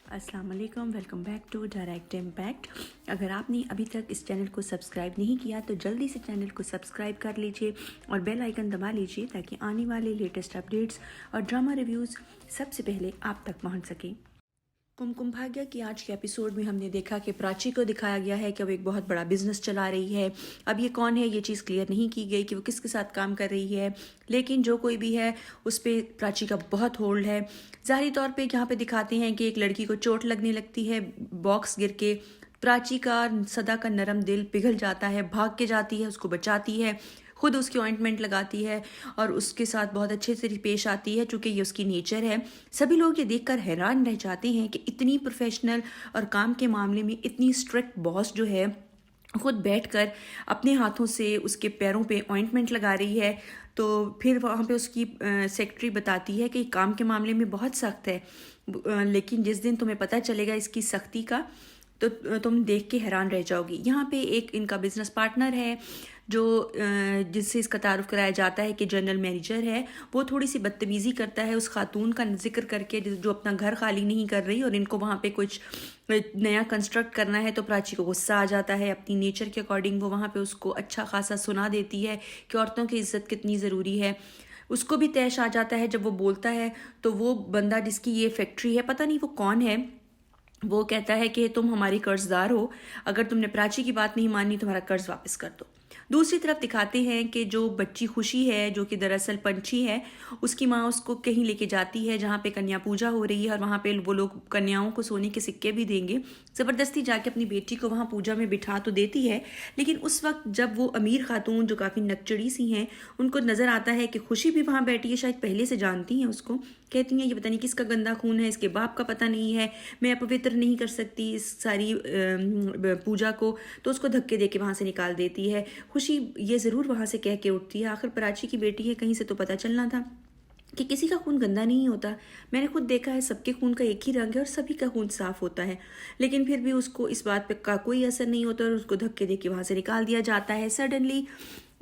अस्सलाम वालेकुम, welcome back to direct impact. अगर आपने अभी तक इस चैनल को सब्सक्राइब नहीं किया तो जल्दी से चैनल को सब्सक्राइब कर लीजिए और बेल आइकन दबा लीजिए ताकि आने वाले लेटेस्ट अपडेट्स और ड्रामा रिव्यूज़ सबसे पहले आप तक पहुंच सके। कुमकुम भाग्य की आज के एपिसोड में हमने देखा कि प्राची को दिखाया गया है कि वो एक बहुत बड़ा बिजनेस चला रही है। अब ये कौन है ये चीज़ क्लियर नहीं की गई कि वो किसके साथ काम कर रही है, लेकिन जो कोई भी है उस पर प्राची का बहुत होल्ड है। ज़ाहिरी तौर पे यहाँ पे दिखाते हैं कि एक लड़की को चोट लगने लगती है बॉक्स गिर के। प्राची का सदा का नरम दिल पिघल जाता है, भाग के जाती है, उसको बचाती है, खुद उसकी ऑइंटमेंट लगाती है और उसके साथ बहुत अच्छे से पेश आती है चूँकि ये उसकी नेचर है। सभी लोग ये देखकर हैरान रह जाते हैं कि इतनी प्रोफेशनल और काम के मामले में इतनी स्ट्रिक्ट बॉस जो है खुद बैठकर अपने हाथों से उसके पैरों पे ऑइंटमेंट लगा रही है। तो फिर वहाँ पे उसकी सेक्रेटरी बताती है कि काम के मामले में बहुत सख्त है, लेकिन जिस दिन तुम्हें पता चलेगा इसकी सख्ती का तो तुम देख के हैरान रह जाओगी। यहाँ पे एक इनका बिजनेस पार्टनर है जो जिससे इसका तारुफ कराया जाता है कि जनरल मैनेजर है, वो थोड़ी सी बदतमीज़ी करता है उस खातून का जिक्र करके जो अपना घर खाली नहीं कर रही और इनको वहाँ पे कुछ नया कंस्ट्रक्ट करना है। तो प्राची को गुस्सा आ जाता है, अपनी नेचर के अकॉर्डिंग वो वहाँ पे उसको अच्छा खासा सुना देती है कि औरतों की इज्जत कितनी ज़रूरी है। उसको भी तैश आ जाता है जब वो बोलता है तो वो बंदा जिसकी ये फैक्ट्री है, पता नहीं वो कौन है, वो कहता है कि तुम हमारी कर्जदार हो, अगर तुमने प्राची की बात नहीं मानी तुम्हारा कर्ज वापस कर दो। दूसरी तरफ दिखाते हैं कि जो बच्ची खुशी है जो कि दरअसल पंछी है, उसकी माँ उसको कहीं लेके जाती है जहाँ पे कन्या पूजा हो रही है और वहाँ पे वो लोग कन्याओं को सोने के सिक्के भी देंगे। ज़बरदस्ती जाके अपनी बेटी को वहाँ पूजा में बिठा तो देती है, लेकिन उस वक्त जब वो अमीर खातून जो काफ़ी नकचड़ी सी हैं उनको नज़र आता है कि खुशी भी वहाँ बैठी है, शायद पहले से जानती हैं उसको, कहती हैं ये पता नहीं किसका गंदा खून है, इसके बाप का पता नहीं है, मैं अपवित्र नहीं कर सकती इस सारी पूजा को, तो उसको धक्के दे के वहाँ से निकाल देती है। खुशी ये ज़रूर वहाँ से कह के उठती है आखिर प्राची की बेटी है, कहीं से तो पता चलना था कि किसी का खून गंदा नहीं होता। मैंने खुद देखा है सबके खून का एक ही रंग है और सभी का खून साफ होता है, लेकिन फिर भी उसको इस बात पे का कोई असर नहीं होता और उसको धक्के दे के वहाँ से निकाल दिया जाता है। सडनली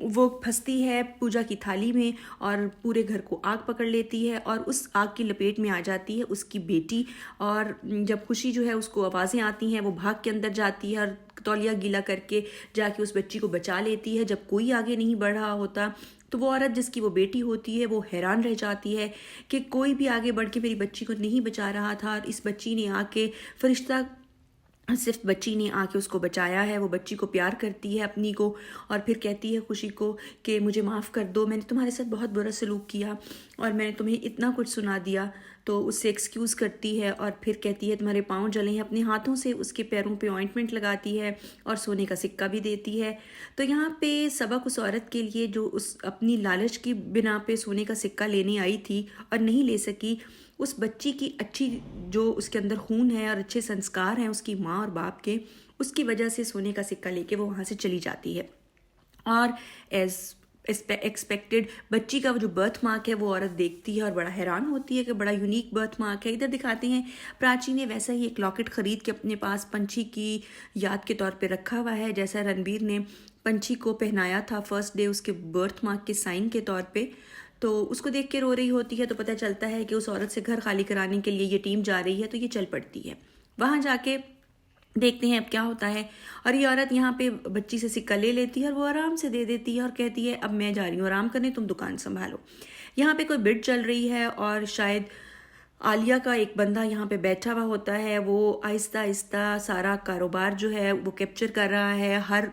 वो फंसती है पूजा की थाली में और पूरे घर को आग पकड़ लेती है और उस आग की लपेट में आ जाती है उसकी बेटी। और जब खुशी जो है उसको आवाज़ें आती हैं वो भाग के अंदर जाती है और तौलिया गीला करके जाके उस बच्ची को बचा लेती है। जब कोई आगे नहीं बढ़ रहा होता तो वो औरत जिसकी वो बेटी होती है वो हैरान रह जाती है कि कोई भी आगे बढ़ के मेरी बच्ची को नहीं बचा रहा था और इस बच्ची ने आके फरिश्ता सिर्फ बच्ची ने आके उसको बचाया है। वो बच्ची को प्यार करती है अपनी को और फिर कहती है खुशी को कि मुझे माफ़ कर दो, मैंने तुम्हारे साथ बहुत बुरा सलूक किया और मैंने तुम्हें इतना कुछ सुना दिया। तो उससे एक्सक्यूज़ करती है और फिर कहती है तुम्हारे पाँव जले हैं, अपने हाथों से उसके पैरों पे ऑइंटमेंट लगाती है और सोने का सिक्का भी देती है। तो यहाँ पे सबक उस औरत के लिए जो उस अपनी लालच की बिना पे सोने का सिक्का लेने आई थी और नहीं ले सकी, उस बच्ची की अच्छी जो उसके अंदर खून है और अच्छे संस्कार हैं उसकी माँ और बाप के, उसकी वजह से सोने का सिक्का लेके वो वहाँ से चली जाती है। और एज एक्सपेक्टेड बच्ची का वो जो बर्थ मार्क है वो औरत देखती है और बड़ा हैरान होती है कि बड़ा यूनिक बर्थ मार्क है। इधर दिखाते हैं प्राची ने वैसा ही एक लॉकेट ख़रीद के अपने पास पंछी की याद के तौर पे रखा हुआ है, जैसा रणबीर ने पंछी को पहनाया था फर्स्ट डे उसके बर्थ मार्क के साइन के तौर पे। तो उसको देख के रो रही होती है तो पता चलता है कि उस औरत से घर खाली कराने के लिए ये टीम जा रही है, तो ये चल पड़ती है। वहाँ जाके देखते हैं अब क्या होता है और ये औरत यहाँ पे बच्ची से सिक्का ले लेती है और वो आराम से दे देती है और कहती है अब मैं जा रही हूँ आराम करने, तुम दुकान संभालो। यहाँ पे कोई बिड चल रही है और शायद आलिया का एक बंदा यहाँ पे बैठा हुआ होता है, वो आहिस्ता आहिस्ता सारा कारोबार जो है वो कैप्चर कर रहा है, हर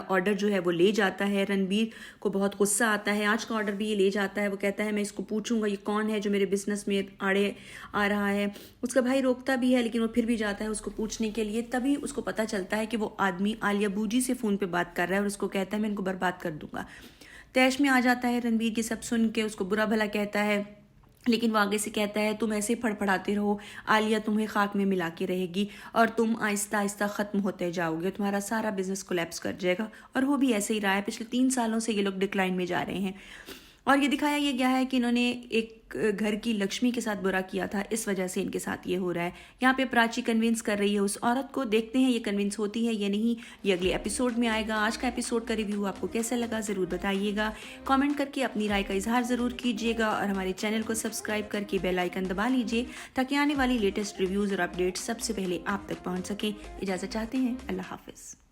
ऑर्डर जो है वो ले जाता है। रणबीर को बहुत गुस्सा आता है, आज का ऑर्डर भी ये ले जाता है। वो कहता है मैं इसको पूछूंगा ये कौन है जो मेरे बिजनेस में आड़े आ रहा है। उसका भाई रोकता भी है लेकिन वो फिर भी जाता है उसको पूछने के लिए। तभी उसको पता चलता है कि वो आदमी आलिया बूजी से फ़ोन पे बात कर रहा है और उसको कहता है मैं इनको बर्बाद कर दूंगा। तैश में आ जाता है रणबीर की सब सुन के, उसको बुरा भला कहता है, लेकिन वो आगे से कहता है तुम ऐसे फड़फड़ाते रहो, आलिया तुम्हें खाक में मिला के रहेगी और तुम आहिस्ता आहिस्ता ख़त्म होते जाओगे, तुम्हारा सारा बिजनेस कोलैप्स कर जाएगा। और वो भी ऐसे ही रहा है, पिछले 3 सालों से ये लोग डिक्लाइन में जा रहे हैं। और ये दिखाया ये गया है कि इन्होंने एक घर की लक्ष्मी के साथ बुरा किया था, इस वजह से इनके साथ ये हो रहा है। यहाँ पे प्राची कन्विंस कर रही है उस औरत को, देखते हैं ये कन्विंस होती है या नहीं, ये अगले एपिसोड में आएगा। आज का एपिसोड का रिव्यू आपको कैसा लगा ज़रूर बताइएगा, कमेंट करके अपनी राय का इजहार ज़रूर कीजिएगा और हमारे चैनल को सब्सक्राइब करके बेल आइकन दबा लीजिए ताकि आने वाली लेटेस्ट रिव्यूज़ और अपडेट्स सबसे पहले आप तक पहुँच सकें। इजाज़त चाहते हैं, अल्लाह हाफिज़।